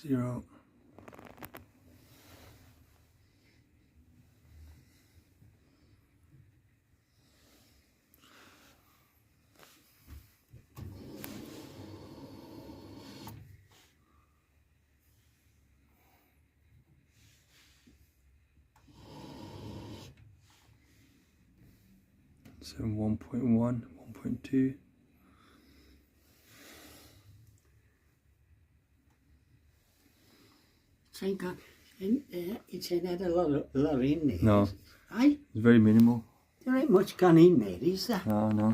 0. So 1.1, 1.2. Ain't got in there. It's had a lot in there. No. Aye? It's very minimal. There ain't much gone in there, is there? No, no.